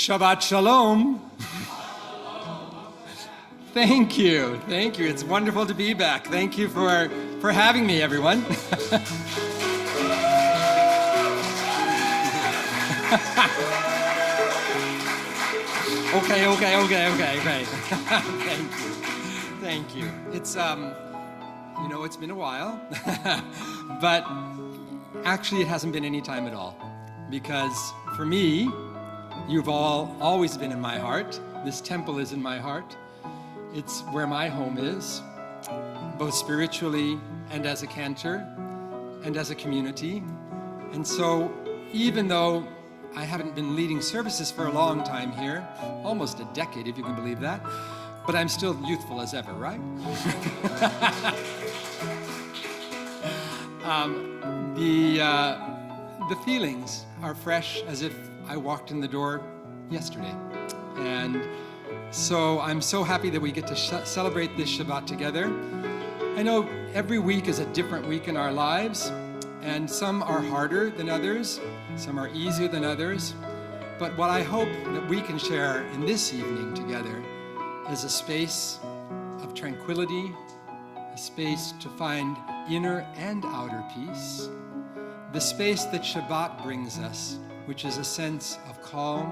Shabbat Shalom. Thank you. It's wonderful to be back. Thank you for having me, everyone. Okay. Thank you. It's it's been a while, but actually it hasn't been any time at all, because for me, you've all always been in my heart. This temple is in my heart. It's where my home is, both spiritually and as a cantor and as a community. And so even though I haven't been leading services for a long time here, almost a decade if you can believe that, but I'm still youthful as ever, right? The feelings are fresh as if I walked in the door yesterday. And so I'm so happy that we get to celebrate this Shabbat together. I know every week is a different week in our lives, and some are harder than others, some are easier than others. But what I hope that we can share in this evening together is a space of tranquility, a space to find inner and outer peace, the space that Shabbat brings us, which is a sense of calm,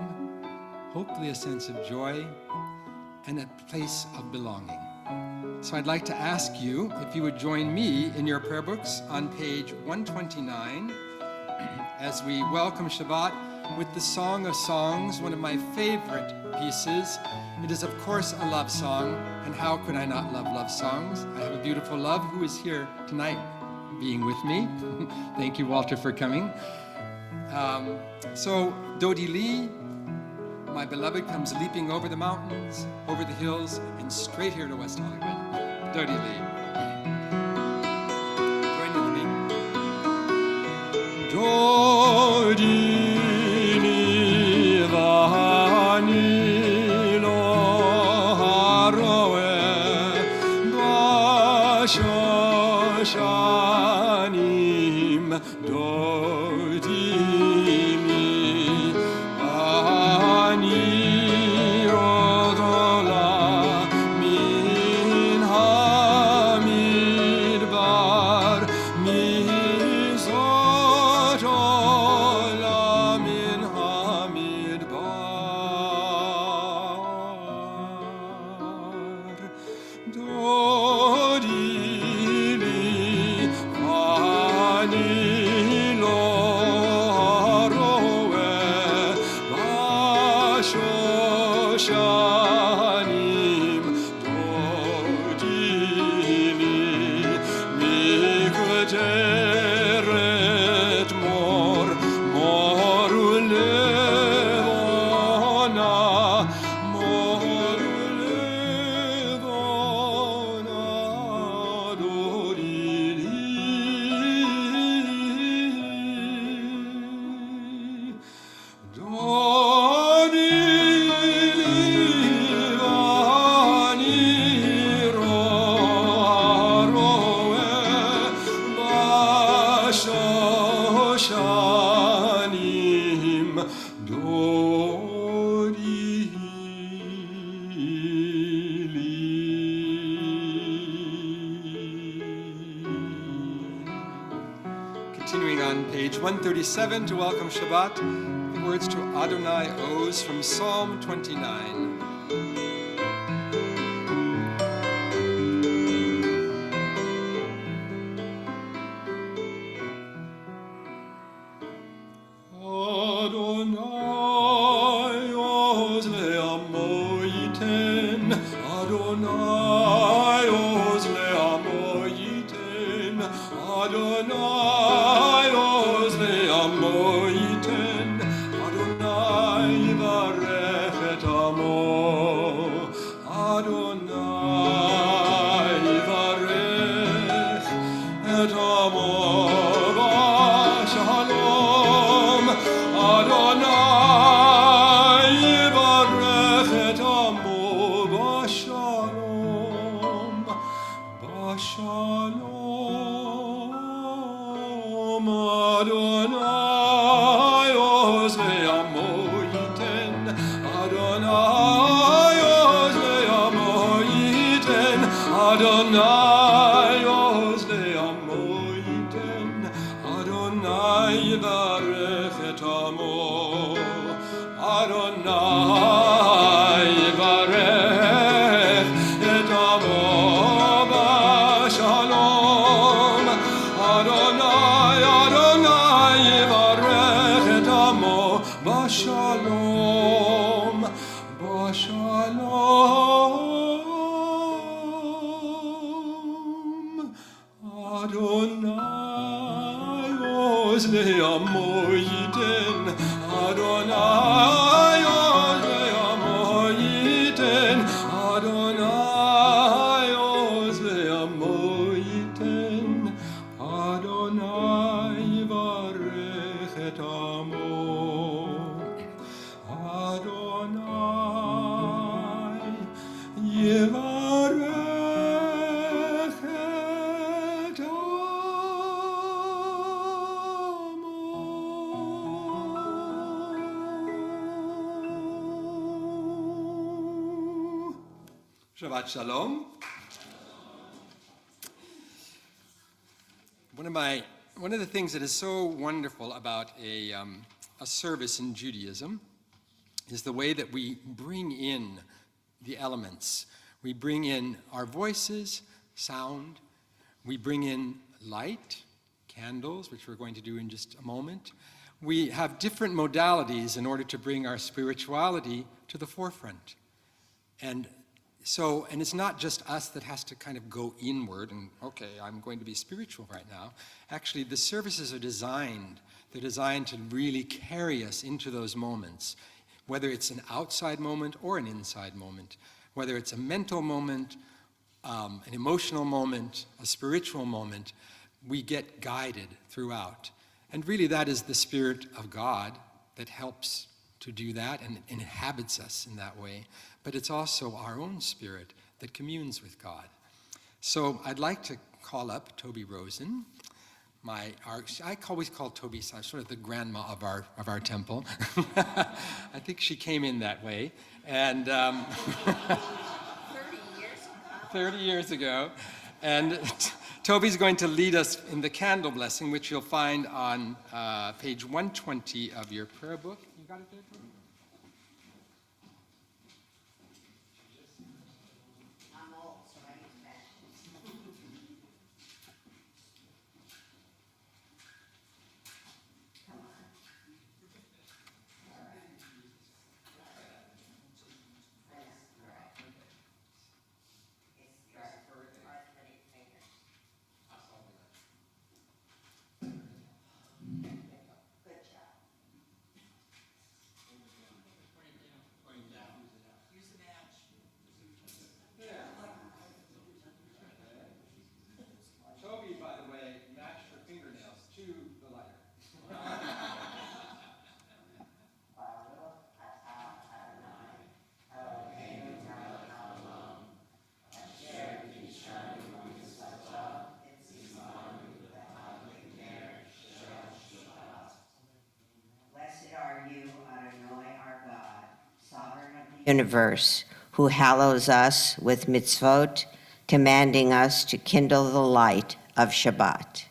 hopefully a sense of joy, and a place of belonging. So I'd like to ask you if you would join me in your prayer books on page 129 as we welcome Shabbat with the Song of Songs, one of my favorite pieces. It is, of course, a love song, and how could I not love love songs? I have a beautiful love who is here tonight being with me. Thank you, Walter, for coming. So Dodi Lee, my beloved, comes leaping over the mountains, over the hills, and straight here to West Hollywood. Dodi Lee. Join with me. Dodi Lee vani lo haroe bashoshanim Dodi Lee vani rodola min hamidbar mizotola min hamidbar Dodi Lee vani lo haroe bashoshanim Dodi Lee mikderet mor morulevona Dodi Lee Dodi Lee vani roaroe bashoshanim Dodi Lee. Continuing on page 137 to welcome Shabbat, the words to Adonai Oz from Psalm 29. Adonai Oz le'amo yiten, Adonai Oz le'amo yiten, Adonai Oz le'amo yiten, Adonai yivarech et amo, Adonai yivarech et amo b'shalom, Adonai yivarech et amo b'shalom, b'shalom. Adonai oz ve'amo yiten, Adonai Oslea Moiten, Adonai Oslea Moiten, Adonai Oslea Moiten, Adonai Varech et Amo, Adonai Yevarech. Shabbat Shalom. One of the things that is so wonderful about a service in Judaism is the way that we bring in the elements. We bring in our voices, sound. We bring in light, candles, which we're going to do in just a moment. We have different modalities in order to bring our spirituality to the forefront. And it's not just us that has to kind of go inward and, okay, I'm going to be spiritual right now. Actually, the services are designed. They're designed to really carry us into those moments, whether it's an outside moment or an inside moment, whether it's a mental moment, an emotional moment, a spiritual moment, we get guided throughout. And really that is the Spirit of God that helps to do that and inhabits us in that way. But it's also our own spirit that communes with God. So I'd like to call up Toby Rosen. I always call Toby sort of the grandma of our temple. I think she came in that way. And 30 years ago. And Toby's going to lead us in the candle blessing, which you'll find on page 120 of your prayer book. You got it there, Toby? Universe, who hallows us with mitzvot, commanding us to kindle the light of Shabbat.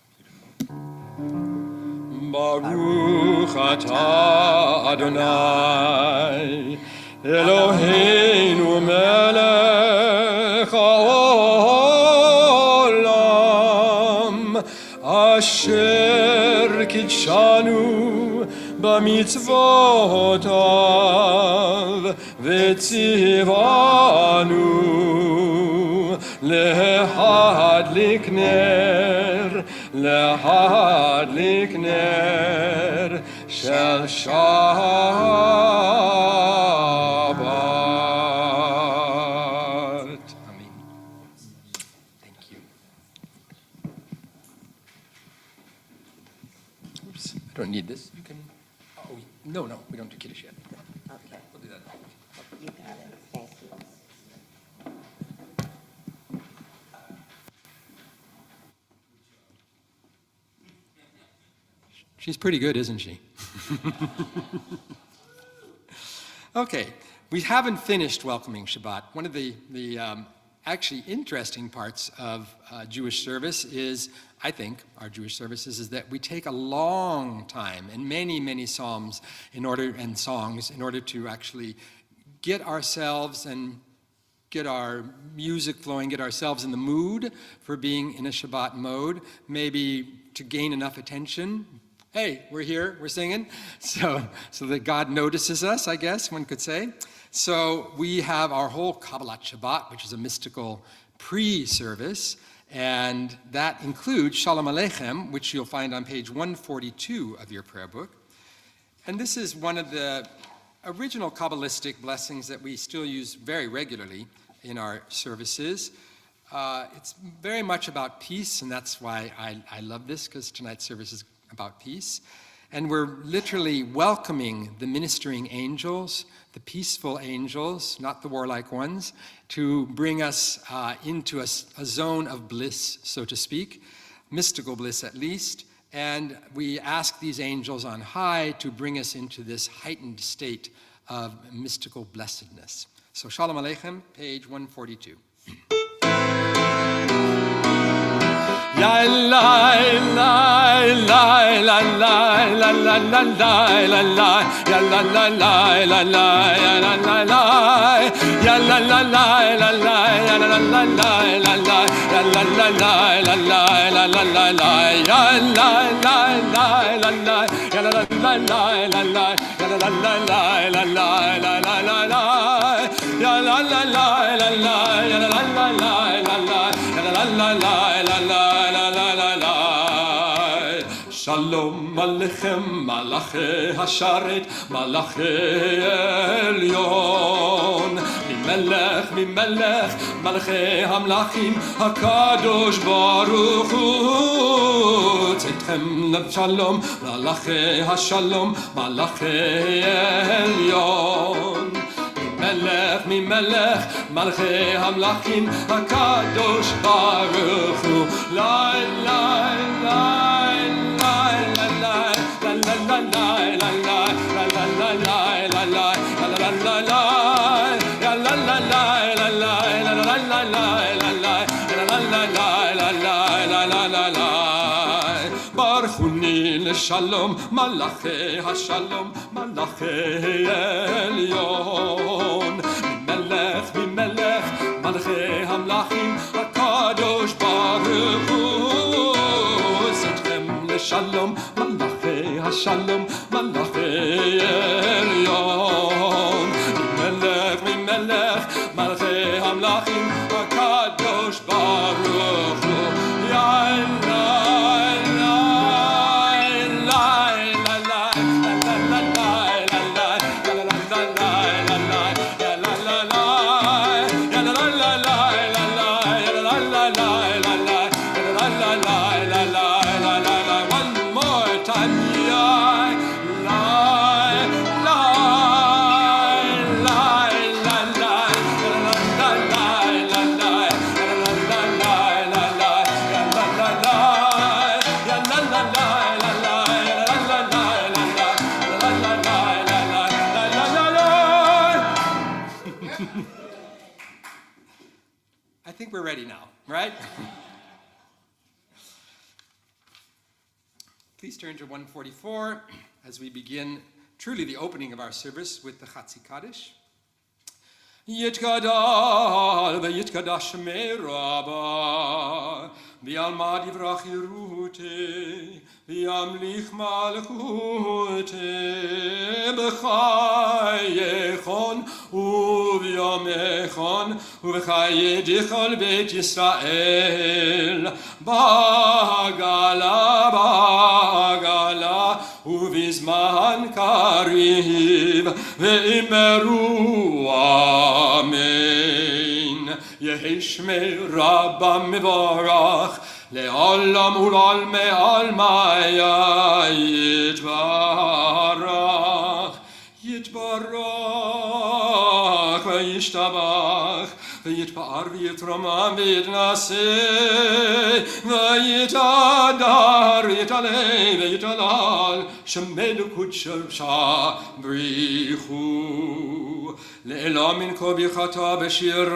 Baruch atah Adonai, Eloheinu melech haolam, asher kidshanu b'mitzvotav v'tzivanu lehadlik ner shel Shabbat. Amen. Thank you. Oops, I don't need this. You can. Oh, no, we don't do Kiddush yet. Okay, We'll do that. you got it. Thank you. She's pretty good, isn't she? Okay, we haven't finished welcoming Shabbat. One of the actually interesting parts of Jewish service is, I think, our Jewish services is that we take a long time and many, many psalms and songs in order to actually get ourselves and get our music flowing, get ourselves in the mood for being in a Shabbat mode, maybe to gain enough attention. Hey, we're here, we're singing, so that God notices us, I guess one could say. So we have our whole Kabbalat Shabbat, which is a mystical pre-service, And that includes Shalom Aleichem, which you'll find on page 142 of your prayer book. And this is one of the original Kabbalistic blessings that we still use very regularly in our services. It's very much about peace, and that's why I love this, because tonight's service is about peace. And we're literally welcoming the ministering angels, the peaceful angels, not the warlike ones, to bring us into a zone of bliss, so to speak, mystical bliss at least. And we ask these angels on high to bring us into this heightened state of mystical blessedness. So Shalom Aleichem, page 142. La la la la la la la la la la la la ya la la la la la ya la la la ya la la la la la ya la la la la la ya la la la la la la la la ya la la la la la ya la la la la la ya la la la la la la la la ya la la la la la ya la la la la la ya la la la la la Shalom Aleichem, Malachi Hasharet, Malachi Elyon. Mimelech, Malachi Hamlachim, HaKadosh Baruch Hu. Tzedchem lev Shalom, Malachi Hashalom, Malachi Elyon. Mimelech, Malachi Hamlachim, HaKadosh Baruch Hu. La la la. Shalom, Malachi Hashalom, Malachi Elyon. Mimelech, Malachi Hamlachim, HaKadosh Baruch Hu. Tzedchem leShalom, Malachi Hashalom, Malachi Elyon. Mimelech, Malachi Hamlachim, HaKadosh Baruch Hu. Ya We're ready now, right? Please turn to 144 as we begin truly the opening of our service with the Chatzi Kaddish. Yitkadal v'yitkadash shmei Rabbah v'yalmad yivrach Yerute v'yamlich malchute b'chayechon u'v'yomechon u'v'chaye chol beit Yisrael ba'agala ובזמן קריב ואמרו אמן. יהי שמי רבא מבורך לעולם ולעולמי עלמיה יתברך. יתברך וישתבח ויתפאר ויתרומם ויתנשא ויתהדר ויתעלה ויתהלל שמנו קודשא בריחו לעילא מן כה ברכתה בשירתה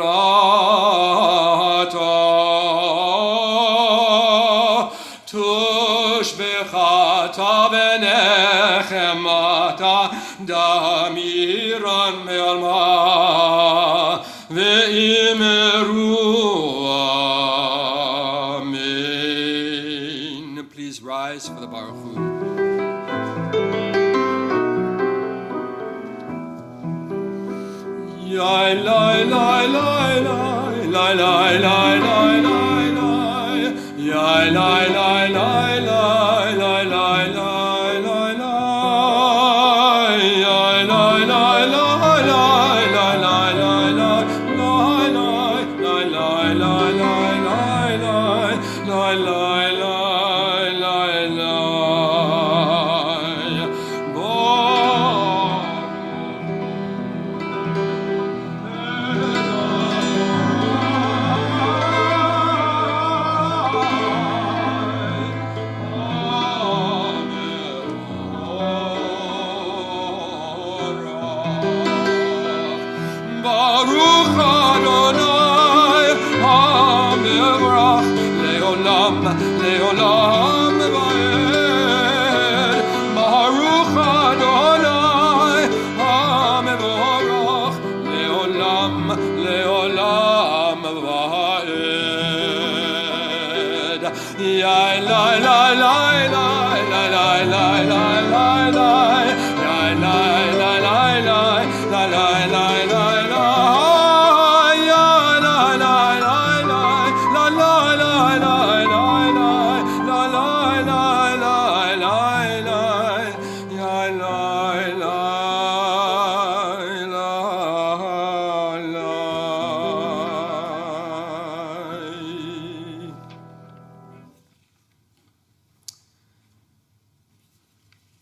תושבחתה ונחמתה דמירן מעלמה ואמרו amen. Please rise for the Baruch Hu. Yai lai lai lai lai lai lai lai lai lai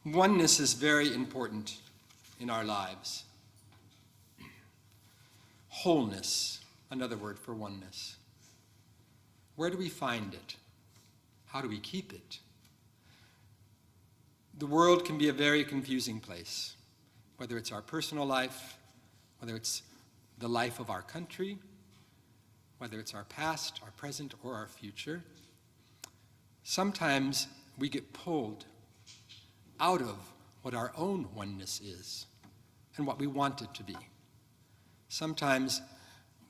Oneness is very important in our lives. Wholeness, another word for oneness. Where do we find it? How do we keep it? The world can be a very confusing place, whether it's our personal life, whether it's the life of our country, whether it's our past, our present, or our future. Sometimes we get pulled out of what our own oneness is and what we want it to be. Sometimes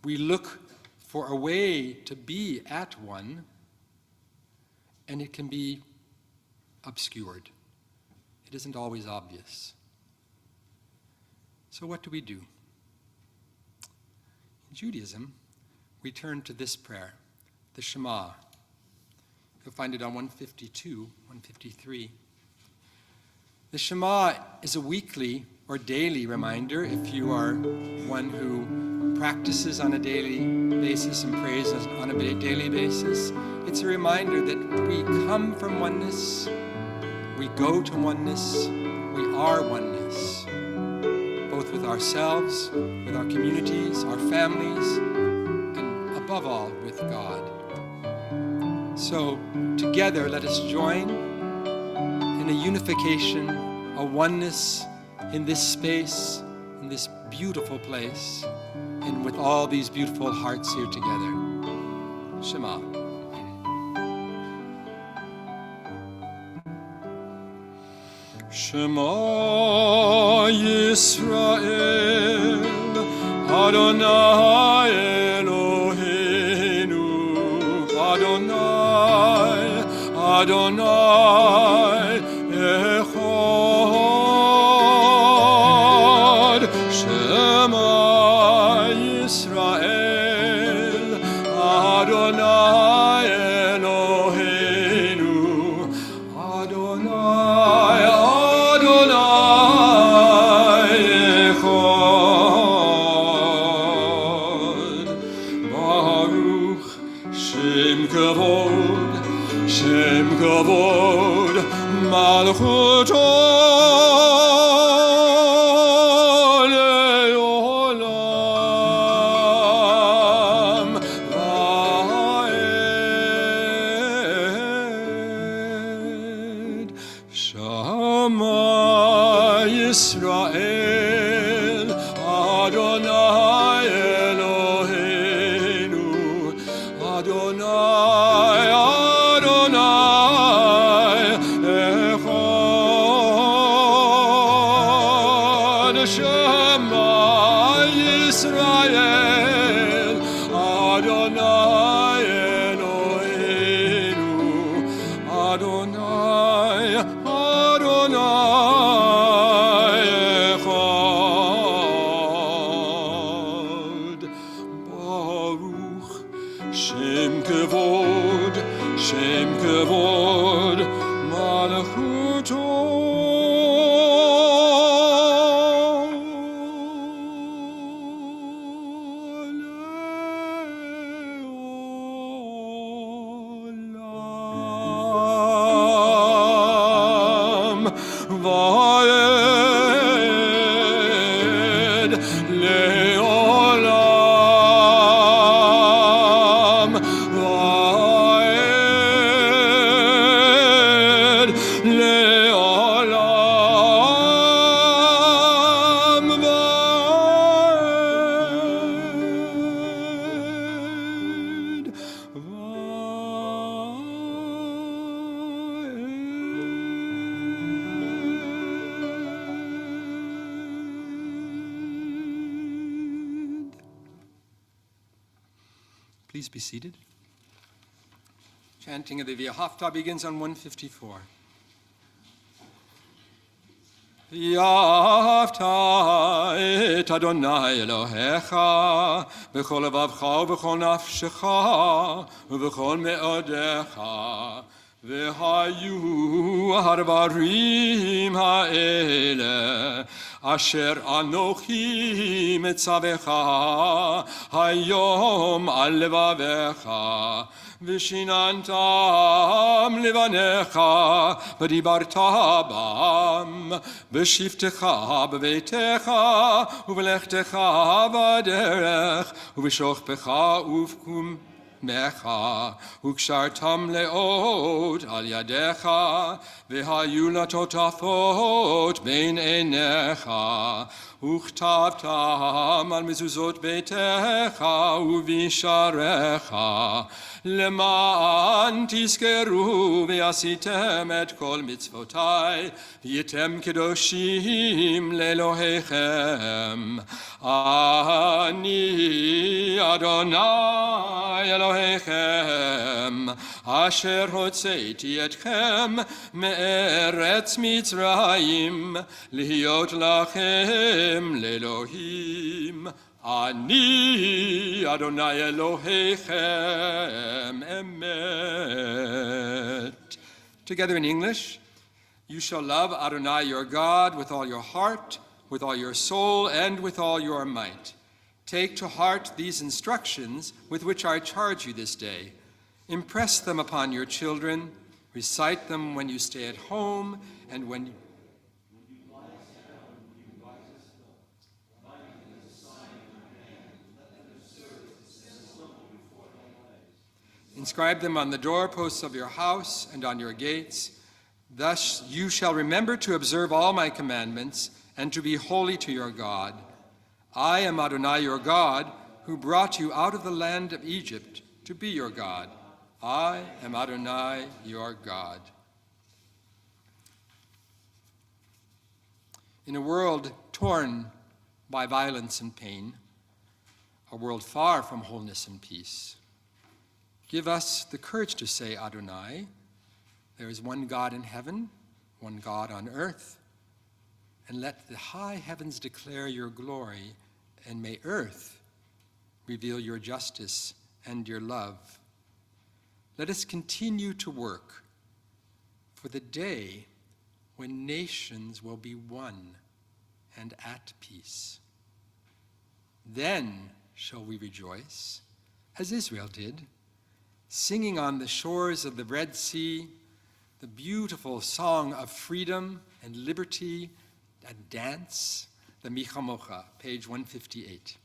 we look for a way to be at one, and it can be obscured. It isn't always obvious. So what do we do? In Judaism, we turn to this prayer, the Shema. You'll find it on 152, 153. The Shema is a weekly or daily reminder, if you are one who practices on a daily basis and prays on a daily basis. It's a reminder that we come from oneness, we go to oneness, we are oneness, both with ourselves, with our communities, our families, and above all, with God. So together, let us join in a unification, a oneness in this space, in this beautiful place, and with all these beautiful hearts here together. Shema. Shema Yisrael, Adonai Eloheinu, Adonai, Adonai Echad. Shema Yisrael, Adonai Eloheinu, Adonai, Adonai Echad. Baruch Shem Kavod, Shem Kavod, Malchuto le'olam va'ed. Shema Yisrael, Adonai Eloheinu, Adonai, Adonai Echad. Shema Yisrael, Adonai Eloheinu, Adonai, Adonai Echad. Baruch Shem Kavod, Shem Hod Malachuto Leolam Vaed Leolam Vaed Leolam Vaed Please be seated. Chanting of the Via Haftarah begins on 154. Yafta et Adonai Elohecha b'chol levavcha u'b'chol nafshecha u'b'chol me'odecha v'hayu ha'dvarim ha'ele asher anochi metzavecha hayom al levavecha ושיננתם לבניך ודיברת בם בשבתך בביתך ובלכתך בדרך ובשוכבך ובקומך וקשרתם לאות על ידיך והיו לטוטפות בין עיניך וכתבתם על מזוזות ביתך ובשעריך למען תזכרו ועשיתם את כל מצוותיי והייתם קדושים לאלוהיכם אני אדוני אלוהיכם אשר הוצאתי אתכם מארץ מצרים להיות לכם לאלוהים אני אדוני אלוהיכם emet. Together in English, you shall love Adonai your God with all your heart, with all your soul, and with all your might. Take to heart these instructions with which I charge you this day. Impress them upon your children, recite them when you stay at home and when you inscribe them on the doorposts of your house and on your gates. Thus you shall remember to observe all my commandments and to be holy to your God. I am Adonai your God, who brought you out of the land of Egypt to be your God. I am Adonai your God. In a world torn by violence and pain, a world far from wholeness and peace, give us the courage to say, Adonai, there is one God in heaven, one God on earth, and let the high heavens declare your glory, and may earth reveal your justice and your love. Let us continue to work for the day when nations will be one and at peace. Then shall we rejoice, as Israel did, singing on the shores of the Red Sea the beautiful song of freedom and liberty and dance, the Michamocha, page 158.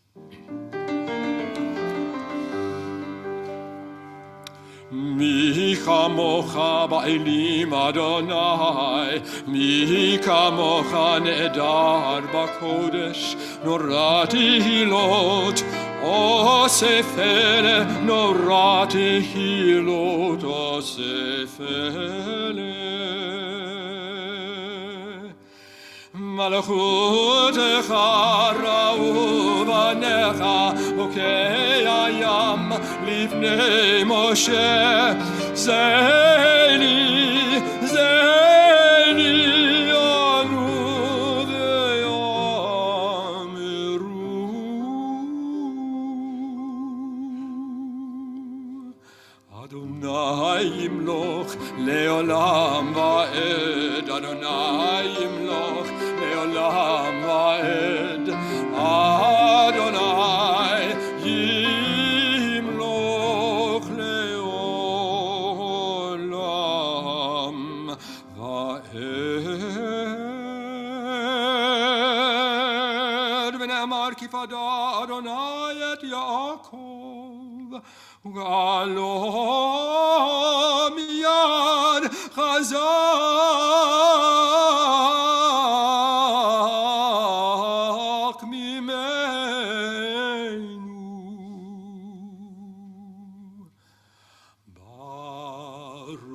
מי כמוך באלים אדוני, מי כמוך נהדר בקודש, נורא תהילות, אוסף אלה, נורא תהילות, אוסף אלה. מלכותך ראו בניך, עוקי הים לפני משה. זני, זני, ענו ויאמרו. אדוני ימלוך לעולם ועד, אדוני ימלוך לעולם ועד, אדוני ימלוך לעולם ועד. ונאמר כי פדה אדוני את יעקב וגאלו מיד חזק ממנו. ברוך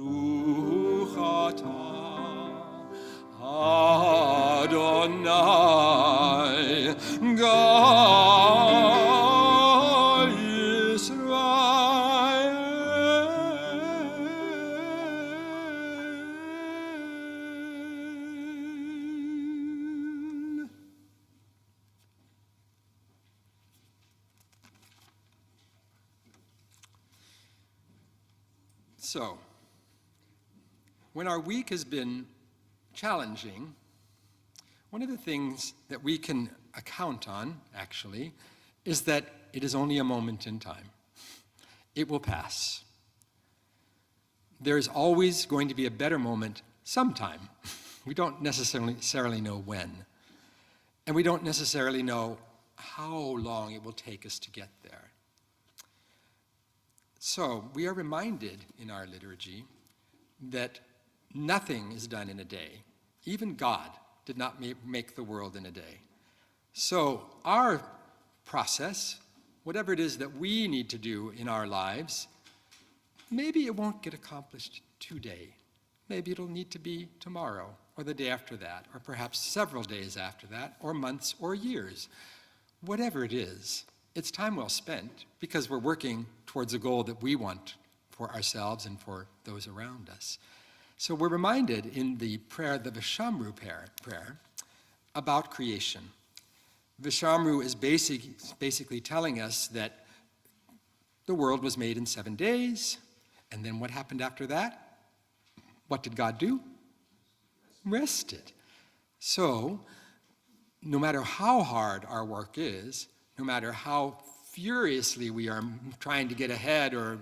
אתה אדוני גאל ישראל. So, when our week has been challenging, one of the things that we can account on, actually, is that it is only a moment in time. It will pass. There is always going to be a better moment sometime. We don't necessarily know when. And we don't necessarily know how long it will take us to get there. So we are reminded in our liturgy that nothing is done in a day. Even God did not make the world in a day. So our process, whatever it is that we need to do in our lives, maybe it won't get accomplished today. Maybe it'll need to be tomorrow or the day after that, or perhaps several days after that, or months or years. Whatever it is, it's time well spent because we're working towards a goal that we want for ourselves and for those around us. So we're reminded in the prayer, the Vishamru prayer, about creation. Vishamru is basically telling us that the world was made in 7 days, and then what happened after that? What did God do? Rested. So, no matter how hard our work is, no matter how furiously we are trying to get ahead or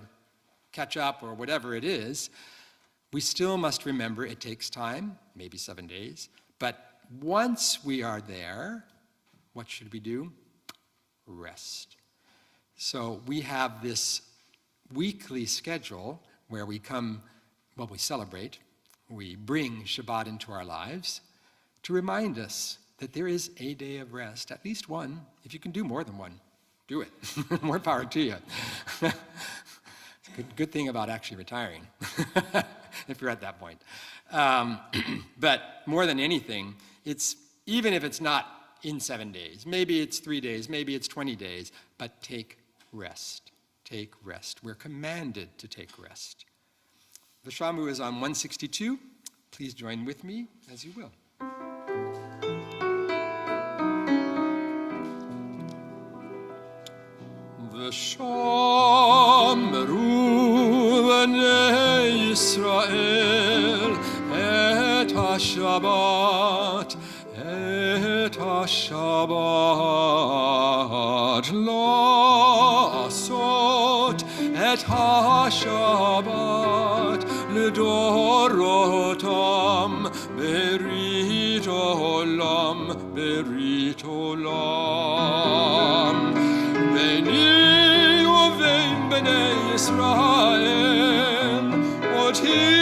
catch up or whatever it is, we still must remember it takes time, maybe 7 days, but once we are there, what should we do? Rest. So we have this weekly schedule where we come, well, we celebrate, we bring Shabbat into our lives to remind us that there is a day of rest, at least one. If you can do more than one, do it. More power to you. Good thing about actually retiring, if you're at that point. But more than anything, it's even if it's not in 7 days, maybe it's 3 days, maybe it's 20 days, but take rest. Take rest. We're commanded to take rest. The Shamu is on 162. Please join with me as you will. ושמרו בני ישראל את השבת, את השבת, לעשות את השבת לדורותם ברית עולם, ברית עולם. ביני ובין בני ישראל, אותי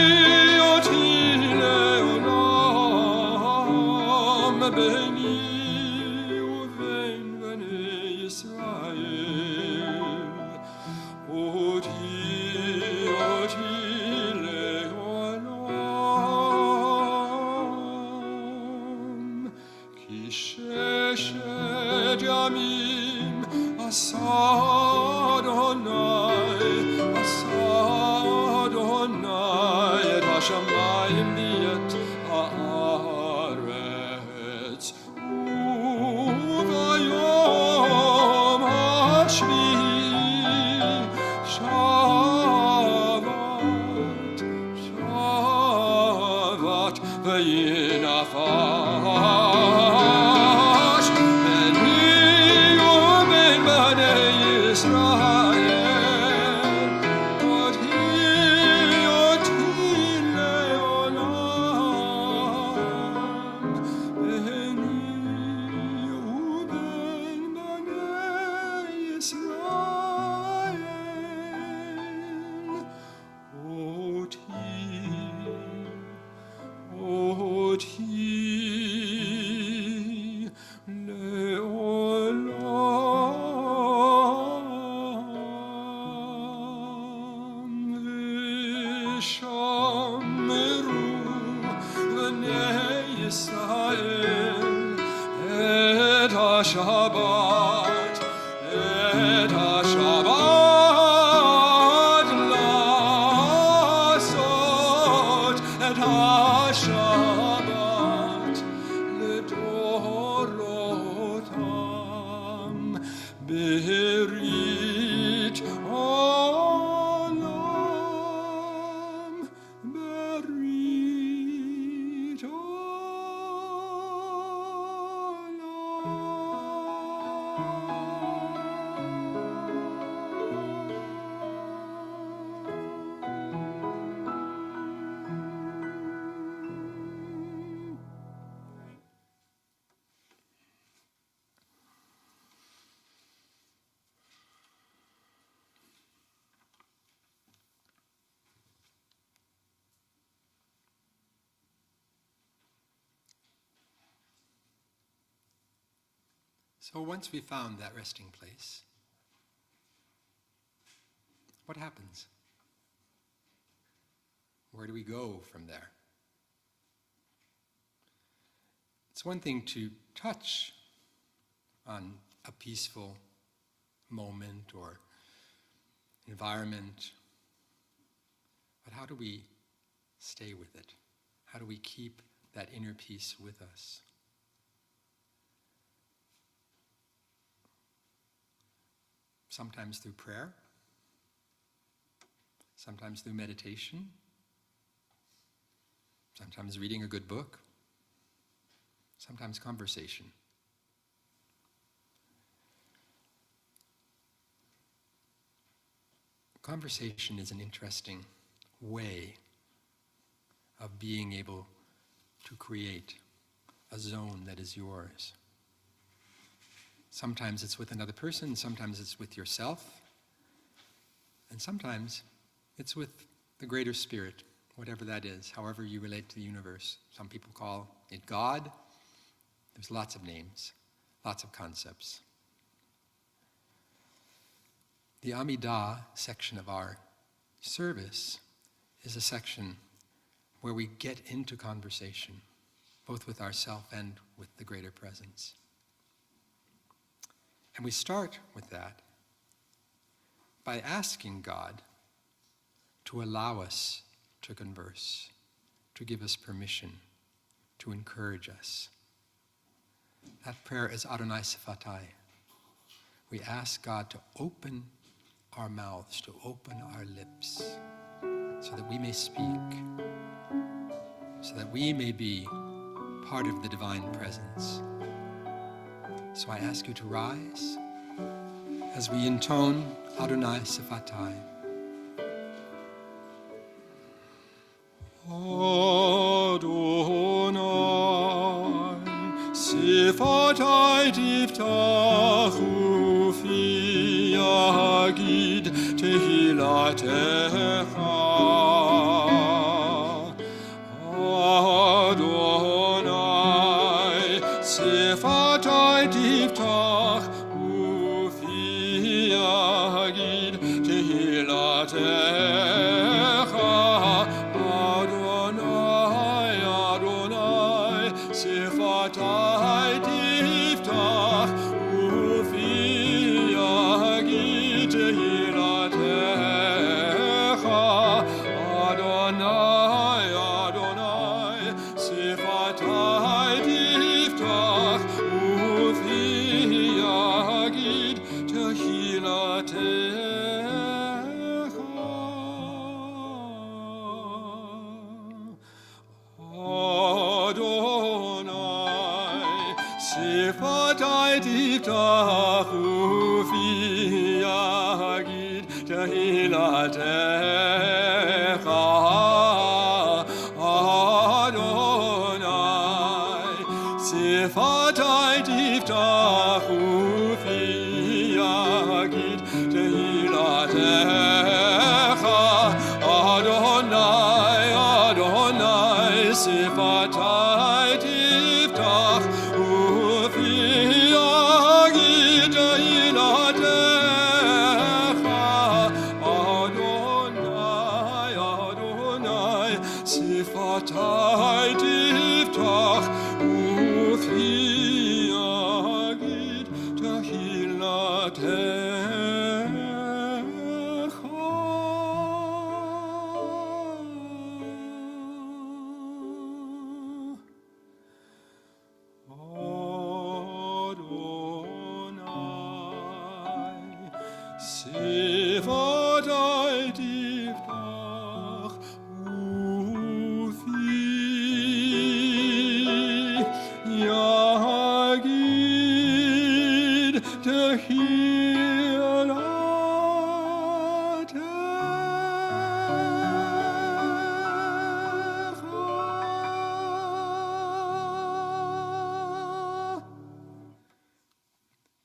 לעולם. ביני ובין בני ישראל, אותי לעולם. כי ששת ימים עשה אדוני את השמיים ואת הארץ, וביום השביעי שבת וינחש בני ובין בני ישראל אותי לעולם בני ובין בני ישראל אותי לעולם ושמרו בני ישראל את השבת לעשות את השבת לדורותם ברית עולם ברית So once we found that resting place, what happens? Where do we go from there? It's one thing to touch on a peaceful moment or environment, but how do we stay with it? How do we keep that inner peace with us? Sometimes through prayer, sometimes through meditation, sometimes reading a good book, sometimes conversation. Conversation is an interesting way of being able to create a zone that is yours. Sometimes it's with another person, sometimes it's with yourself, and sometimes it's with the greater spirit, whatever that is, however you relate to the universe. Some people call it God. There's lots of names, lots of concepts. The Amidah section of our service is a section where we get into conversation, both with ourselves and with the greater presence. And we start with that by asking God to allow us to converse, to give us permission, to encourage us. That prayer is Adonai Sifatai. We ask God to open our mouths, to open our lips, so that we may speak, so that we may be part of the divine presence. So I ask you to rise as we intone Adonai Sifatai. Adonai Sifatai tiftach ufi yagid tehilatecha. Adonai Sifatai tiftach ufi yagid tehilatecha. Adonai, Adonai, Sifatai tiftach ufi yagid tehilatecha. Adonai, Adonai, Sifatai tiftach ufi yagid tehilatecha. Sifodai diftach ufi yagid tehilatecha Adonai. Sifodai diftach ufi yagid tehilatecha Adonai, Adonai. Sifodai diftach ufi yagid tehilatecha Adonai, Adonai. Sifatai diftach ufi yagid tehilatecha Adonai. Sifodai diftach ufi yagid tehilatecha.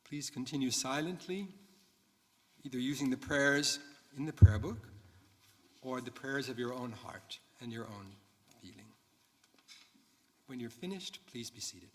Please continue silently, either using the prayers in the prayer book or the prayers of your own heart and your own feeling. When you're finished, please be seated.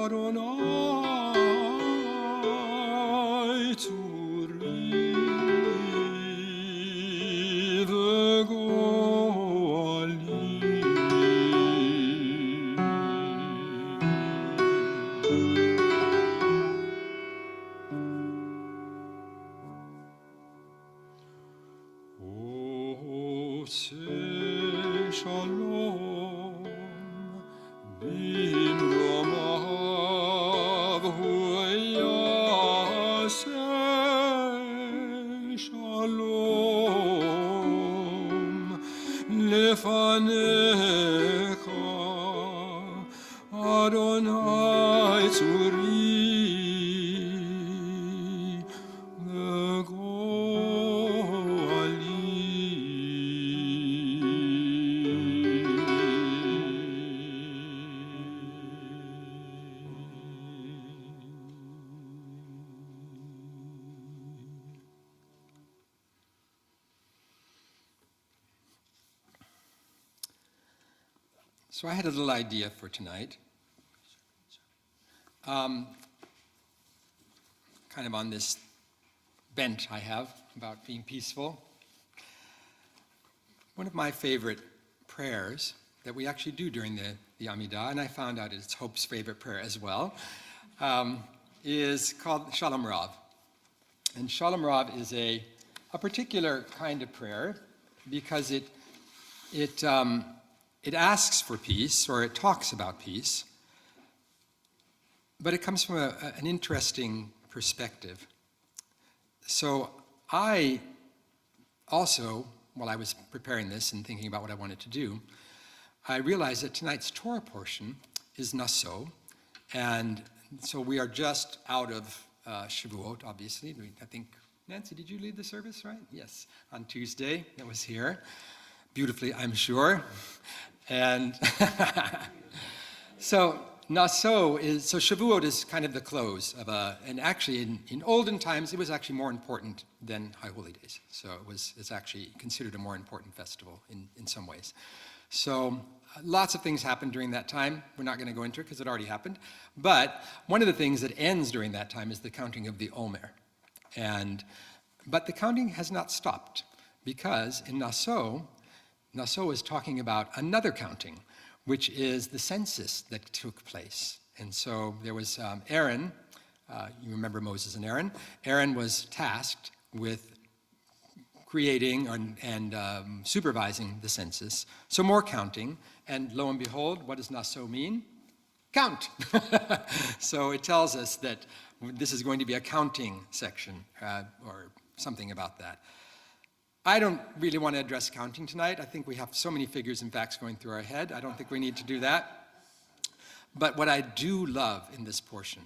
Adonai, to Adonai Tzuri So I had a little idea for tonight. Kind of on this bent I have about being peaceful. One of my favorite prayers that we actually do during the Amidah, and I found out it's Hope's favorite prayer as well, is called Shalom Rav. And Shalom Rav is a particular kind of prayer because it asks for peace, or it talks about peace, but it comes from an interesting perspective. So I also, while I was preparing this and thinking about what I wanted to do, I realized that tonight's Torah portion is Naso, and so we are just out of Shavuot, obviously. I think, Nancy, did you lead the service, right? Yes, on Tuesday, it was here. Beautifully, I'm sure. And so Shavuot is kind of the close of and actually in olden times, it was actually more important than High Holy Days. So it's actually considered a more important festival in some ways. So lots of things happened during that time. We're not going to go into it because it already happened. But one of the things that ends during that time is the counting of the Omer. But the counting has not stopped, because in Naso is talking about another counting, which is the census that took place. And so there was Aaron, you remember Moses and Aaron. Aaron was tasked with creating and supervising the census. So more counting, and lo and behold, what does Naso mean? Count. So it tells us that this is going to be a counting section, or something about that. I don't really want to address counting tonight. I think we have so many figures and facts going through our head. I don't think we need to do that. But what I do love in this portion,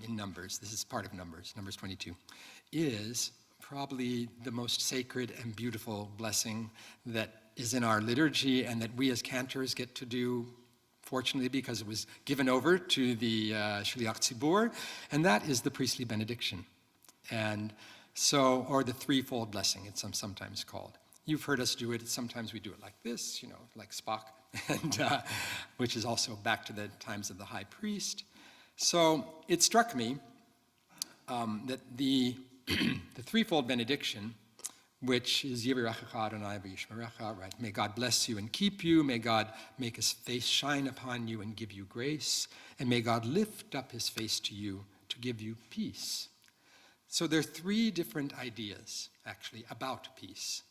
in Numbers, this is part of Numbers 22, is probably the most sacred and beautiful blessing that is in our liturgy and that we as cantors get to do, fortunately, because it was given over to the Shliach Tzibur, and that is the priestly benediction. And so, or the threefold blessing, it's sometimes called. You've heard us do it. Sometimes we do it like this, like Spock, and which is also back to the times of the high priest. So it struck me that the threefold benediction, which is Yivirachecha Adonai v'yishmerecha, right? May God bless you and keep you. May God make his face shine upon you and give you grace. And may God lift up his face to you to give you peace. So there are three different ideas, actually, about peace.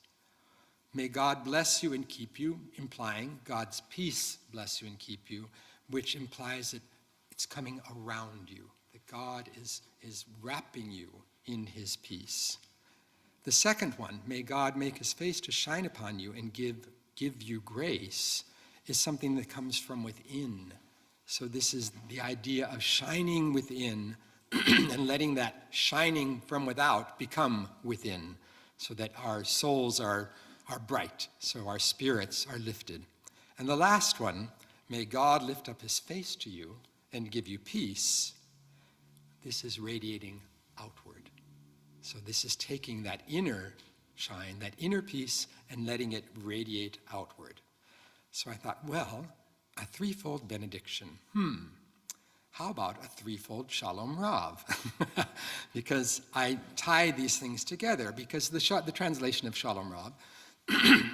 May God bless you and keep you, implying God's peace bless you and keep you, which implies that it's coming around you, that God is wrapping you in his peace. The second one, may God make his face to shine upon you and give you grace, is something that comes from within. So this is the idea of shining within and letting that shining from without become within, so that our souls are bright, so our spirits are lifted. And the last one, may God lift up his face to you and give you peace. This is radiating outward. So this is taking that inner shine, that inner peace, and letting it radiate outward. So I thought, well, a threefold benediction. How about a threefold Shalom Rav? Because I tie these things together, because the translation of Shalom Rav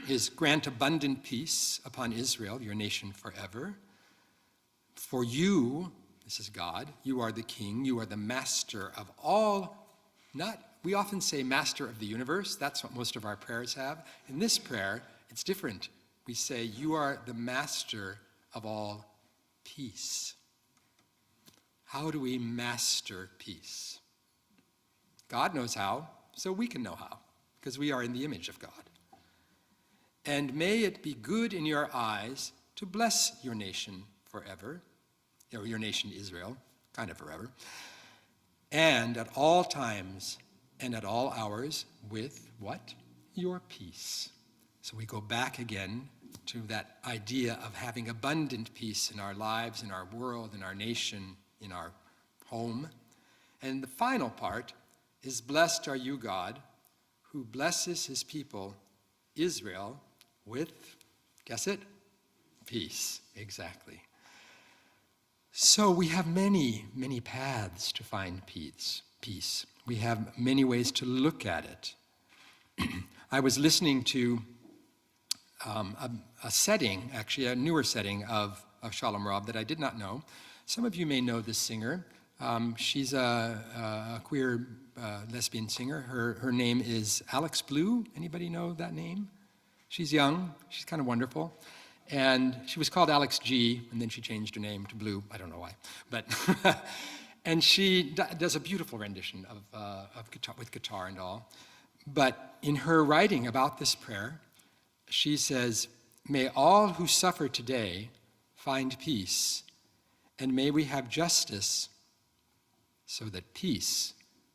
is grant abundant peace upon Israel, your nation forever. For you, this is God, you are the king, you are the master of all, we often say master of the universe, that's what most of our prayers have. In this prayer, it's different. We say you are the master of all peace. How do we master peace? God knows how, so we can know how, because we are in the image of God. and may it be good in your eyes to bless your nation forever, or your nation Israel, kind of forever, and at all times and at all hours with what? Your peace. So we go back again to that idea of having abundant peace in our lives, in our world, in our nation, in our home. And the final part is, blessed are you, God, who blesses his people, Israel, with, guess it? Peace. Exactly. So we have many, many paths to find peace. We have many ways to look at it. I was listening to a setting, actually a newer setting of Shalom Rab that I did not know. Some of you may know this singer. She's a queer lesbian singer. Her name is Alex Blue. Anybody know that name? She's young. She's kind of wonderful. And she was called Alex G, and then she changed her name to Blue. I don't know why. But and she does a beautiful rendition of guitar, with guitar and all. But in her writing about this prayer, she says, may all who suffer today find peace, and may we have justice so that peace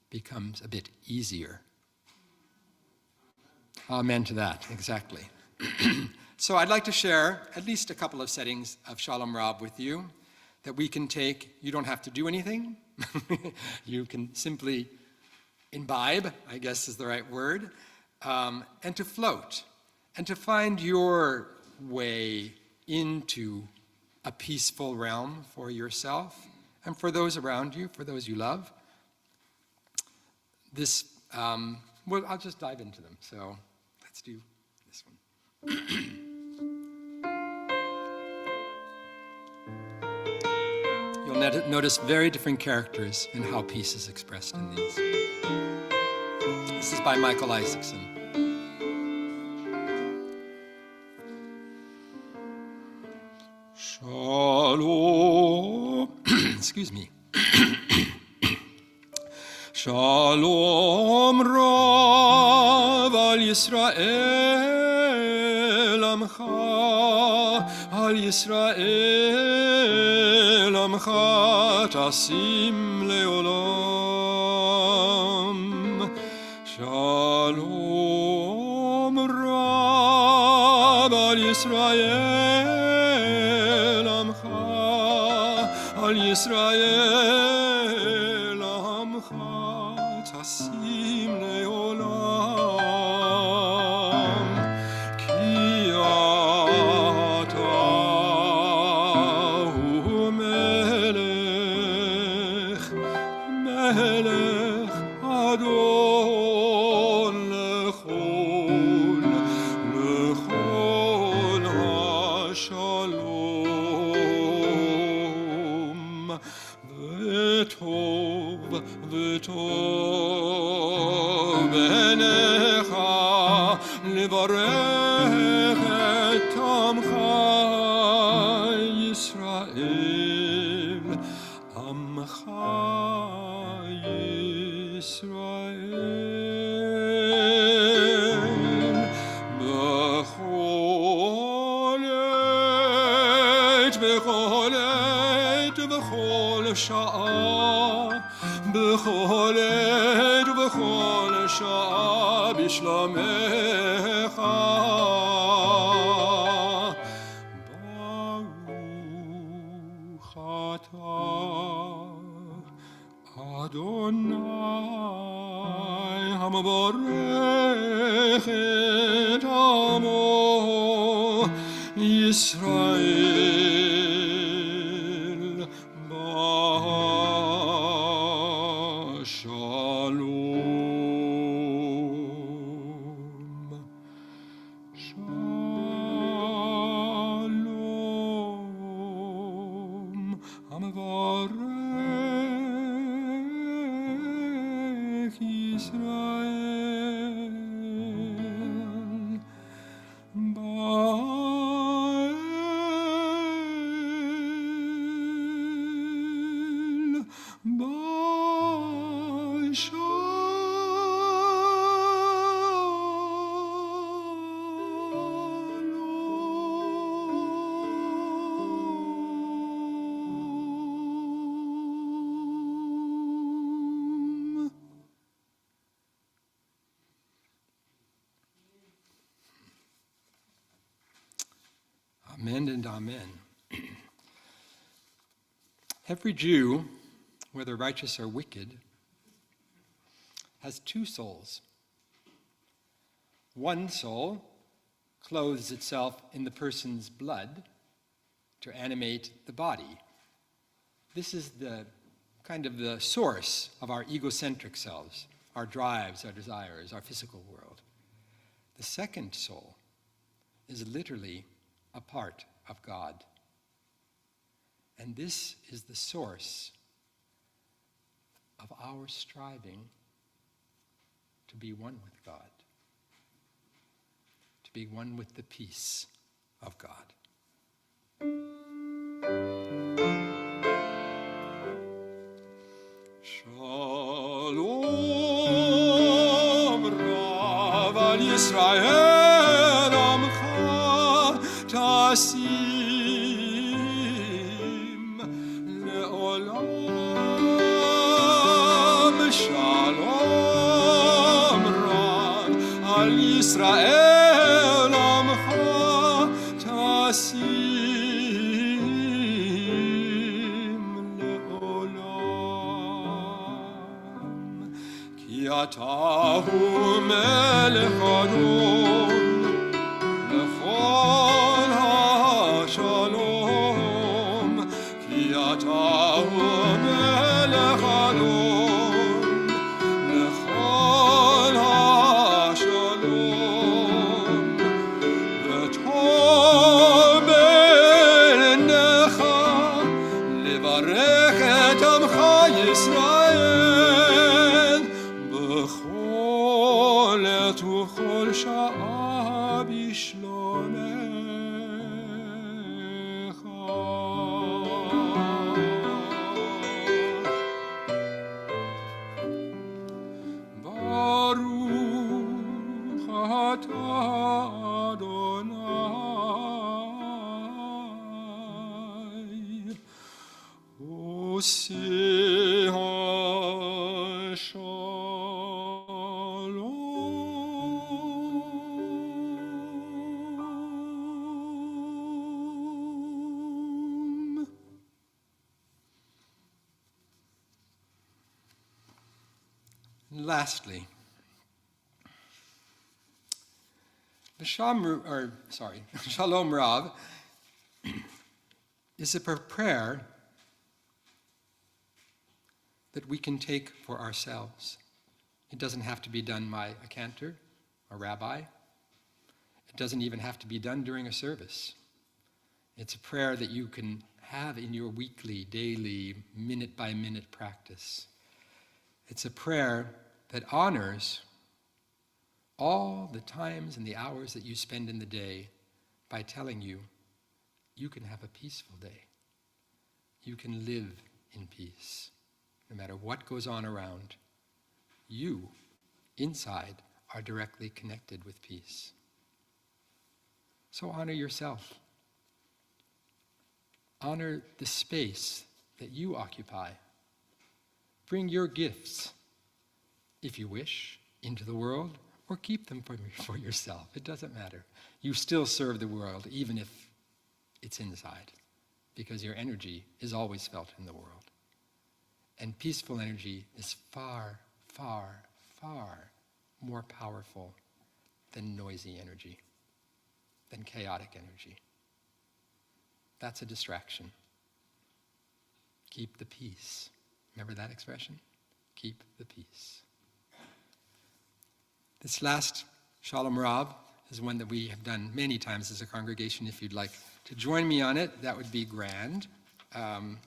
becomes a bit easier. Amen to that, exactly. So I'd like to share at least a couple of settings of Shalom Rab with you that we can take. You don't have to do anything. You can simply imbibe, I guess is the right word, and to float, and to find your way into a peaceful realm for yourself and for those around you, for those you love. This, well, I'll just dive into them. So let's do this one. You'll notice very different characters in how peace is expressed in these. This is by Michael Isaacson. Shalom. Excuse me. Shalom Rav al Yisrael Amcha, al Yisrael Amcha tasim leolam. Shalom Rav al Yisrael Amcha, al Yisrael Amcha tasim leolam. Ki ata hu melech, melech adon lechol, lechol hashalom. V'tov, v'tov enecha levarech et amcha Yisrael, amcha Yisrael. B'chol עת, b'chol עת, b'chol sha'a, b'chol עת ובכל שעה בשלומך. ברוך אתה אדוני המברך את עמו ישראל בשלום. שלום המברך ישראל בשלום. Amen and amen. Every Jew, whether righteous or wicked, has two souls. One soul clothes itself in the person's blood to animate the body. This is the kind of the source of our egocentric selves, our drives, our desires, our physical world. The second soul is literally a part of God. And this is the source of our striving to be one with God, to be one with the peace of God. Shalom Rav al Yisrael Amcha Tasim Le'olam. Shalom Rav al Yisrael Amcha Tasim Le'olam. Ki atahu melech Adon lechol ha-shalom. Ki atahu melech Adon lechol ha-shalom. V'tov b'einecha levarech et amcha Yisrael b'chol עת ובכל שעה בשלומך. ברוך אתה אדוני עושה השלום. Lastly, the Shalom Rav is a prayer that we can take for ourselves. It doesn't have to be done by a cantor, a rabbi. It doesn't even have to be done during a service. It's a prayer that you can have in your weekly, daily, minute-by-minute practice. It's a prayer that honors all the times and the hours that you spend in the day by telling you, you can have a peaceful day. You can live in peace. No matter what goes on around, you, inside, are directly connected with peace. So honor yourself. Honor the space that you occupy. Bring your gifts, if you wish, into the world, or keep them for yourself. It doesn't matter. You still serve the world, even if it's inside, because your energy is always felt in the world. And peaceful energy is far, far, far more powerful than noisy energy, than chaotic energy. That's a distraction. Keep the peace. Remember that expression? Keep the peace. This last Shalom Rav is one that we have done many times as a congregation. If you'd like to join me on it, that would be grand.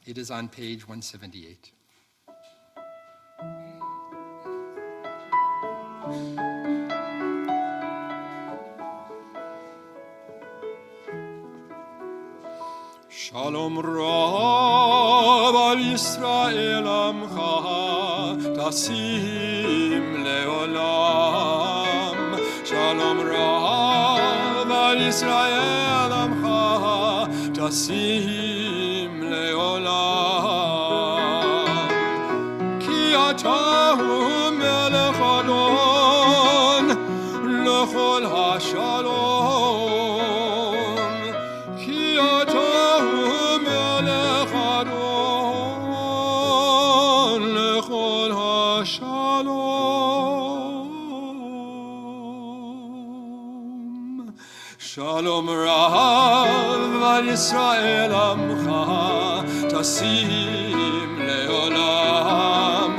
It is on page 178. Shalom Rav al Yisrael Amcha Tasim Le'olam. Shalom Rav al Yisrael Amcha Tasim Le'olam. Ki atahu melech Adon lechol ha-shalom. Ki Shalom Rav al Yisrael Amcha Tasim Leolam.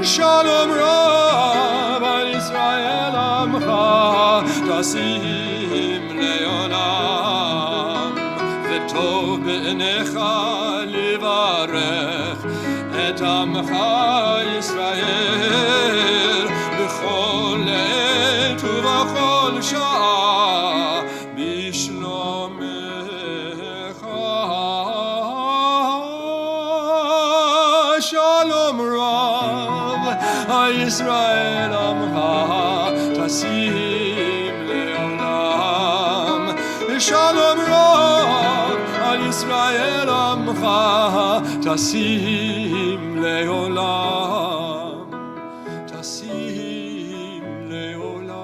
Shalom Rav al Yisrael Amcha Tasim Leolam. V'tov be'enecha livarech et Amcha Yisrael b'chol le'et u'v'chol sha'ah b'shlomecha. Shalom Rav Yisrael Amcha Tasim Leolam. Shalom Rav Yisrael Amcha Tasim Leolam. Tasim Leolam.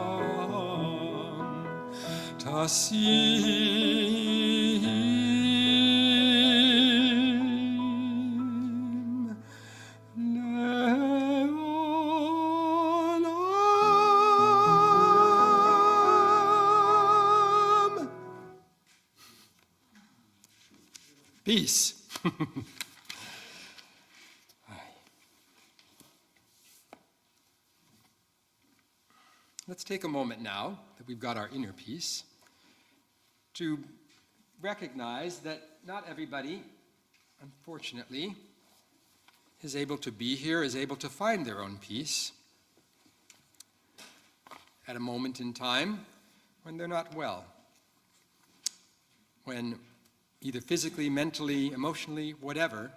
Tasim Leolam. Peace. Let's take a moment now that we've got our inner peace to recognize that not everybody, unfortunately, is able to be here, is able to find their own peace at a moment in time when they're not well, when either physically, mentally, emotionally, whatever,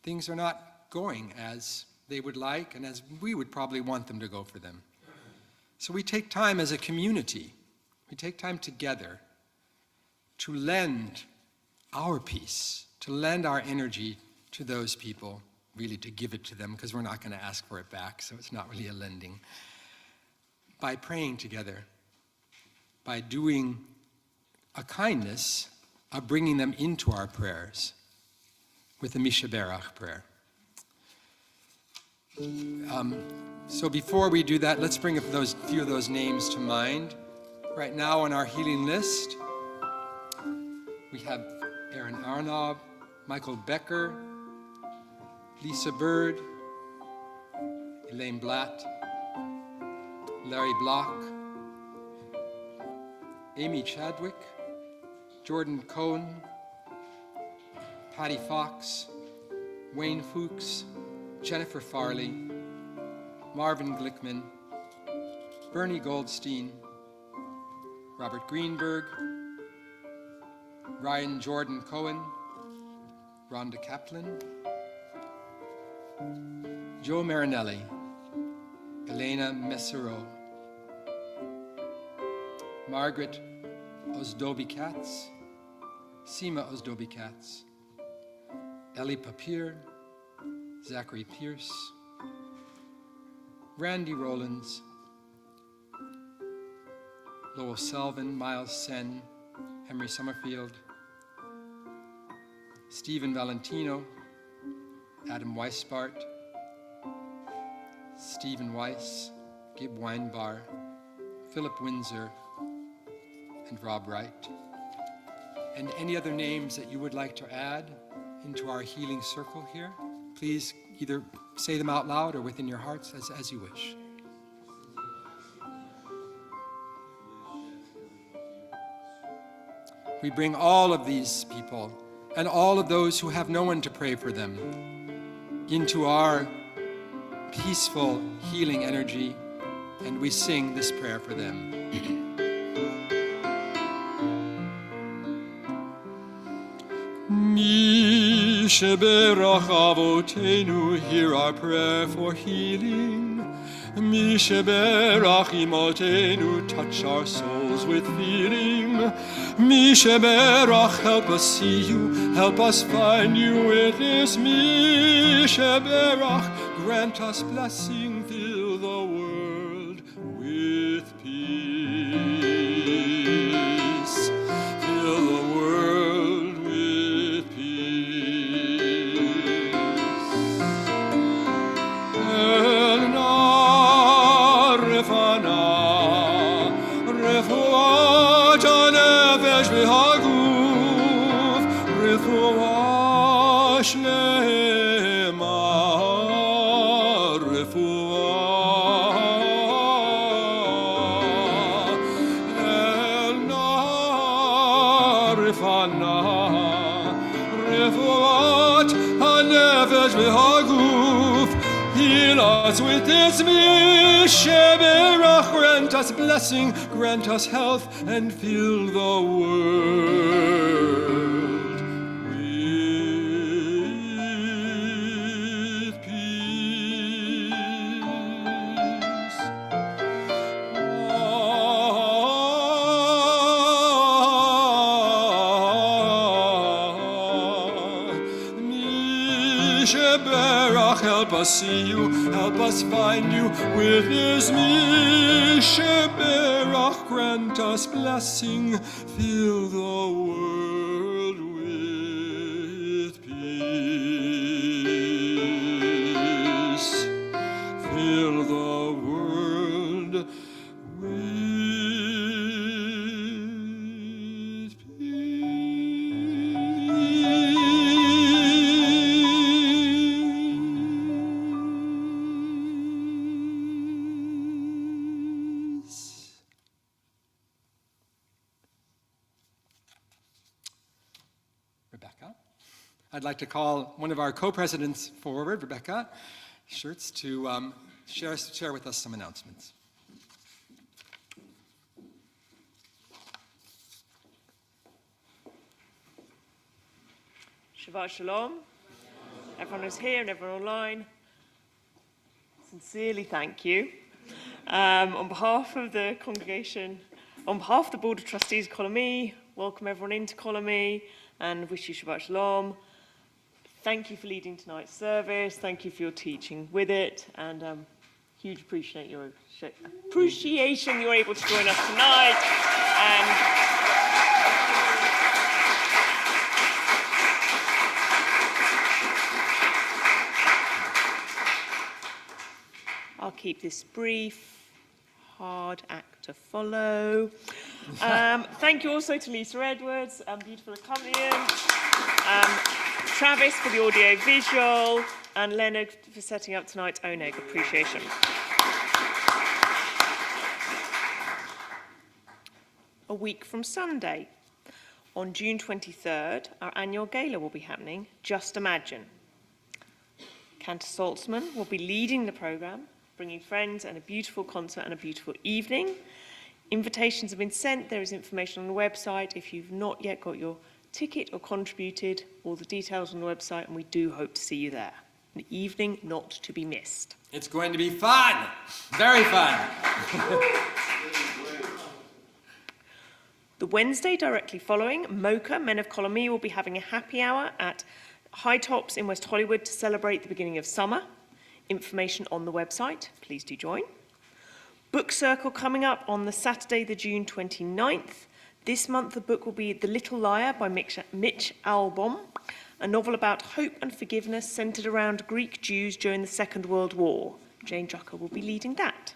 things are not going as they would like and as we would probably want them to go for them. So we take time as a community, we take time together to lend our peace, to lend our energy to those people, really to give it to them, because we're not going to ask for it back, so it's not really a lending. By praying together, by doing a kindness of bringing them into our prayers with the Mishaberach prayer. So before we do that, let's bring a few of those names to mind. Right now on our healing list, we have Aaron Arnaud, Michael Becker, Lisa Bird, Elaine Blatt, Larry Block, Amy Chadwick, Jordan Cohn, Patty Fox, Wayne Fuchs, Jennifer Farley, Marvin Glickman, Bernie Goldstein, Robert Greenberg, Ryan Jordan Cohen, Rhonda Kaplan, Joe Marinelli, Elena Messero, Margaret Ozdobi-Katz, Seema Ozdobi-Katz, Ellie Papier, Zachary Pierce, Randy Rollins, Lowell Selvin, Miles Sen, Henry Summerfield, Stephen Valentino, Adam Weisbart, Stephen Weiss, Gib Weinbar, Philip Windsor, and Rob Wright. And any other names that you would like to add into our healing circle here, please either say them out loud or within your hearts as you wish. We bring all of these people and all of those who have no one to pray for them into our peaceful healing energy, and we sing this prayer for them. Mi sheberach avotenu, hear our prayer for healing. Mi sheberach imotenu, touch our souls with feeling. Mi sheberach, help us see you, help us find you with this. Mi sheberach, grant us blessing, fill the world with peace. Fill the world with peace. Elna refana, refuata neve heal us with his Misheberach, grant us blessing, grant us health, and fill the world with peace. Misheberach, help us see you, help us find you with his Misheberach, grant us blessing, fill the world with peace. Fill the world with peace. Rebecca. I'd like to call one of our co-presidents forward, Rebecca Schertz, to share with us some announcements. Shabbat Shalom. Everyone who's here and everyone online, sincerely thank you. On behalf of the congregation, on behalf of the Board of Trustees of Kol Ami, welcome everyone into Kol Ami and wish you Shabbat Shalom. Thank you for leading tonight's service. Thank you for your teaching with it, and huge appreciation you were able to join us tonight. And I'll keep this brief. Hard act to follow. Thank you also to Lisa Edwards, beautiful accompaniment, Travis for the audio visual, and Leonard for setting up tonight's ONEG. Appreciation. A week from Sunday, on June 23rd, our annual gala will be happening, Just Imagine. Cantor Saltzman will be leading the programme, bringing friends and a beautiful concert and a beautiful evening. Invitations have been sent. There is information on the website. If you've not yet got your ticket or contributed, all the details on the website, and we do hope to see you there. An evening not to be missed. It's going to be fun, very fun. The Wednesday directly following, MOCA, Men of Kol Ami, will be having a happy hour at High Tops in West Hollywood to celebrate the beginning of summer. Information on the website, please do join. Book Circle coming up on the Saturday, the June 29th. This month the book will be The Little Liar by Mitch Albom, a novel about hope and forgiveness centred around Greek Jews during the Second World War. Jane Drucker will be leading that.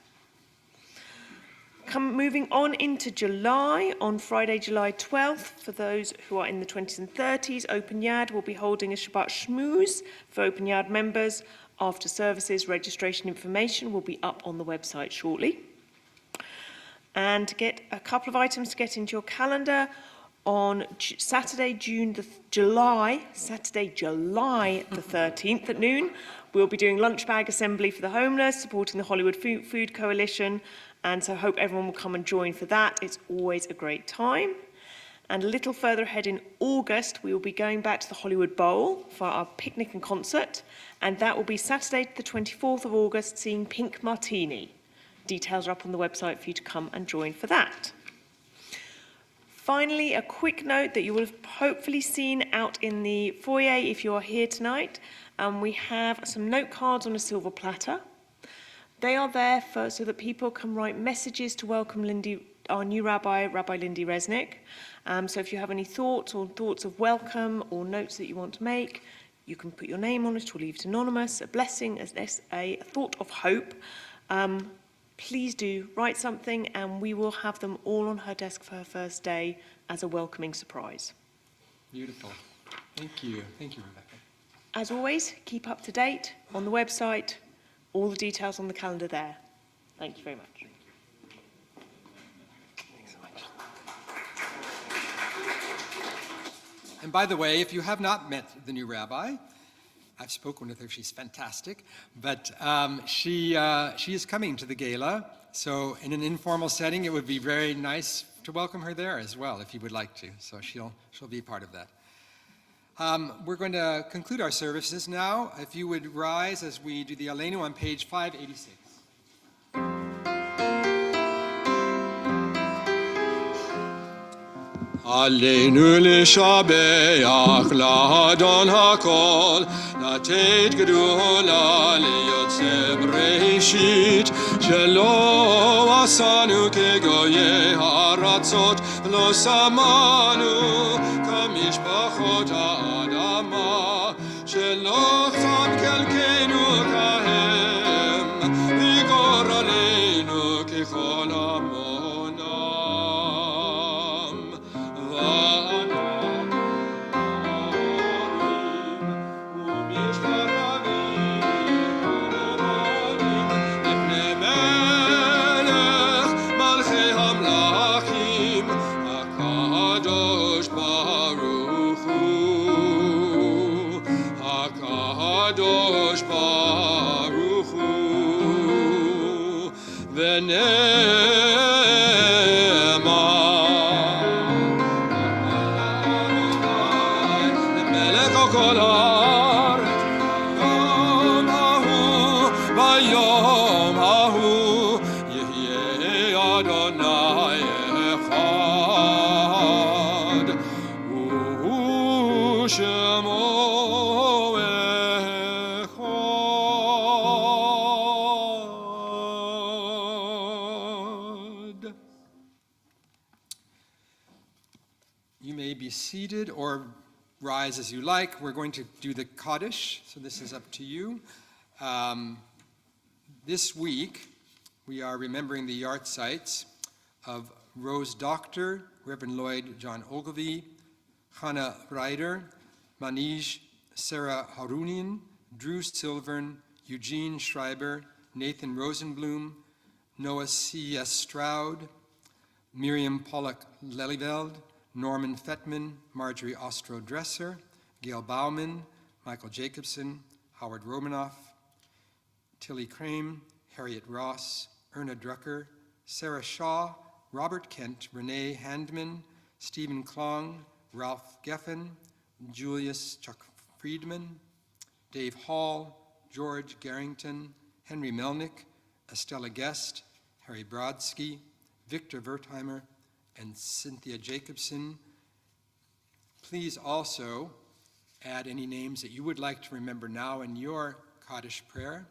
Moving on into July, on Friday, July 12th, for those who are in the 20s and 30s, Open Yard will be holding a Shabbat Shmooze for Open Yard members. After services, registration information will be up on the website shortly. And to get a couple of items to get into your calendar, on Saturday, July the 13th at noon, we'll be doing lunch bag assembly for the homeless, supporting the Hollywood Food Coalition, and so I hope everyone will come and join for that. It's always a great time. And a little further ahead in August, we will be going back to the Hollywood Bowl for our picnic and concert, and that will be Saturday the 24th of August, seeing Pink Martini. Details are up on the website for you to come and join for that. Finally, a quick note that you will have hopefully seen out in the foyer if you are here tonight. We have some note cards on a silver platter. They are there so that people can write messages to welcome our new Rabbi Lindy Resnick. So if you have any thoughts of welcome or notes that you want to make, you can put your name on it or leave it anonymous. A blessing, a thought of hope. Please do write something, and we will have them all on her desk for her first day as a welcoming surprise. Beautiful. Thank you, Rebecca. As always, keep up to date on the website, all the details on the calendar there. Thank you very much. Thanks so much. And by the way, if you have not met the new rabbi, I've spoken with her. She's fantastic. But she is coming to the gala. So in an informal setting, it would be very nice to welcome her there as well, if you would like to. So she'll be part of that. We're going to conclude our services now. If you would rise as we do the Aleinu on page 586. עלינו לשבח לאדון הכל, לתת גדולה ליוצא בראשית, שלא עשנו כגויי הארצות, ולא שמענו כמשפחות האדמה, שלא שם חלקנו כהם, וגורלנו ככל עמם. Seated or rise as you like. We're going to do the Kaddish, so this is up to you. This week, we are remembering the yahrzeits of Rose Doctor, Reverend Lloyd John Ogilvie, Hannah Ryder, Manij Sarah Harunian, Drew Silvern, Eugene Schreiber, Nathan Rosenblum, Noah C.S. Stroud, Miriam Pollock Lelyveld, Norman Fettman, Marjorie Ostro-Dresser, Gail Bauman, Michael Jacobson, Howard Romanoff, Tilly Crane, Harriet Ross, Erna Drucker, Sarah Shaw, Robert Kent, Renee Handman, Stephen Klong, Ralph Geffen, Julius Chuck Friedman, Dave Hall, George Garrington, Henry Melnick, Estella Guest, Harry Brodsky, Victor Wertheimer, and Cynthia Jacobson. Please also add any names that you would like to remember now in your Kaddish prayer.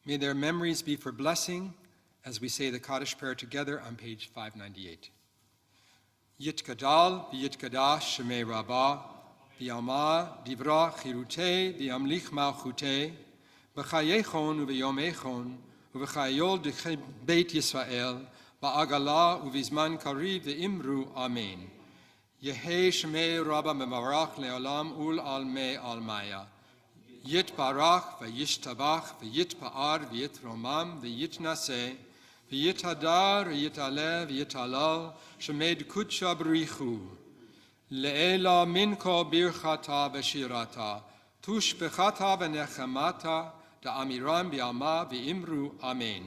May their memories be for blessing as we say the Kaddish prayer together on page 598. Yitkadal v'yitkadash shemei Rabbah, v'yama divra chirutei v'yamlich malchutei, v'chayechon u'v'yomechon, u'v'chayol d'chei Beit Yisrael, ba'agala u'vizman kariv v'imru amen. Yehei shemei Rabbah mevarach le'olam ul almei almaya. Yitbarach v'yishtabach v'yitpa'ar v'yitromam v'yitnaseh v'yithadar v'yitaleh v'yitalal shemed kutsha b'richu le'ela minko birchata v'shirata tushbechata v'nechemata da'amiram b'yama v'imru amen.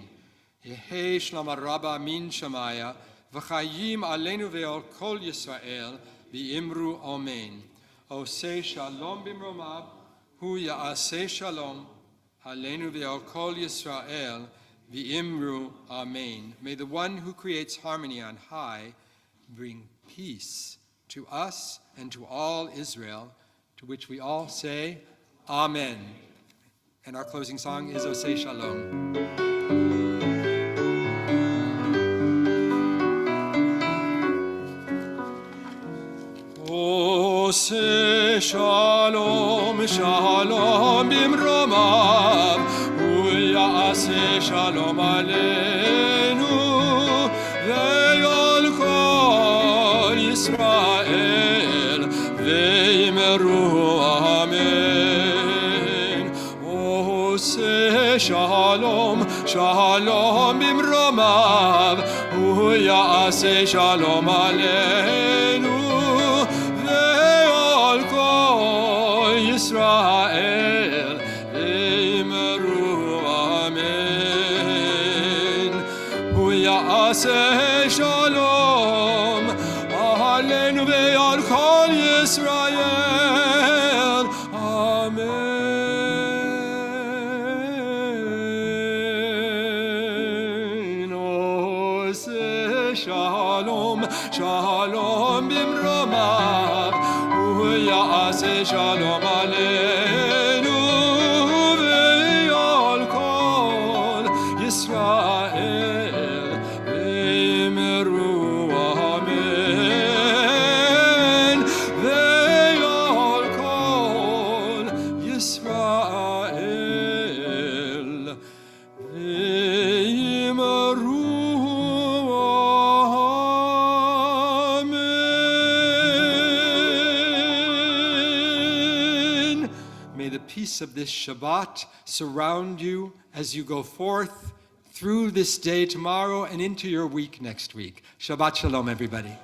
Yehei shlama rabba min shamaya v'chayim aleinu ve'ol kol Yisrael v'imru amen. Oseh shalom b'mromab Hu ya'aseh shalom, aleinu ve'al kol Yisrael, v'imru amen. May the one who creates harmony on high bring peace to us and to all Israel, to which we all say, Amen. And our closing song is Oseh Shalom. Oseh shalom, shalom bimromav, u'ya'aseh shalom aleinu, ve'yol kol Yisrael, ve'imru amen. Oseh shalom, shalom bimromav, hu ya'aseh shalom aleinu, ve'ol kol Yisrael, v'yimeru amen. Hu ya'aseh shalom aleinu ve'ol kol Yisrael, amen. Oseh shalom, shalom bimromav, hu ya'aseh shalom aleinu, ve'ol kol Yisrael, v'yimeru amen. Ve'ol kol Yisrael, v'yimeru amen. May the peace of this Shabbat surround you as you go forth through this day tomorrow and into your week next week. Shabbat Shalom, everybody.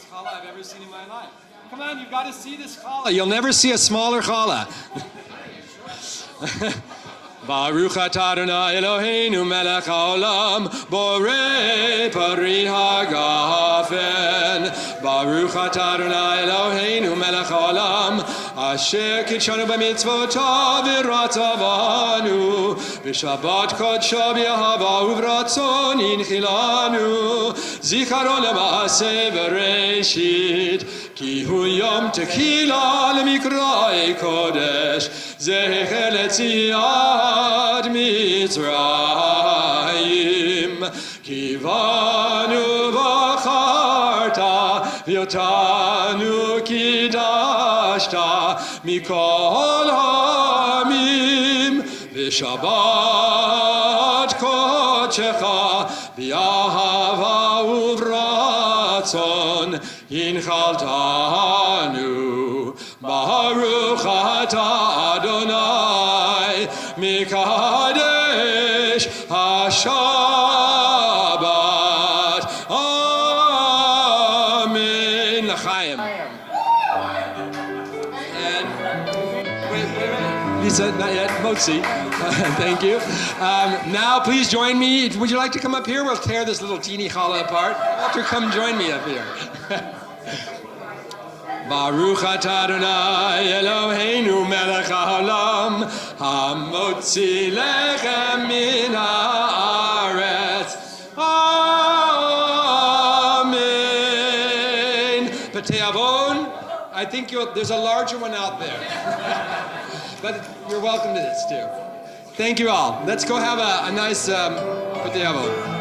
Challah I've ever seen in my life. Come on, you've got to see this challah. You'll never see a smaller challah. Baruch atah Adonai Eloheinu melech haolam, borei pari hagafen. Baruch atah Adonai Eloheinu melech haolam, asher kitshanu b'mitzvotav v'ratzav banu, v'shabbat kodsho b'yahava uvratzon inchilanu, zikaron lema'aseh v'reishit, ki hu yom tekilah lemikra'ei kodesh, zecher letziat Mitzrayim, kivanu v'charta v'yotanu kidashta mikol ha'amim, v'shabbat kodshecha v'yahava uvratzon inchaltanu. Baruch atah Adonai Mikadesh HaShabbat. Amen. L'chaim. And wait. Lisa, not yet. Motzi. Thank you. Now, please join me. Would you like to come up here? We'll tear this little teeny challah apart. Walter, come join me up here. Baruch atah Adonai Eloheinu melech haolam, hamotzi lechem min haaretz. Amen. B'te'avon, I think there's a larger one out there. But you're welcome to this too. Thank you all. Let's go have a nice b'te'avon.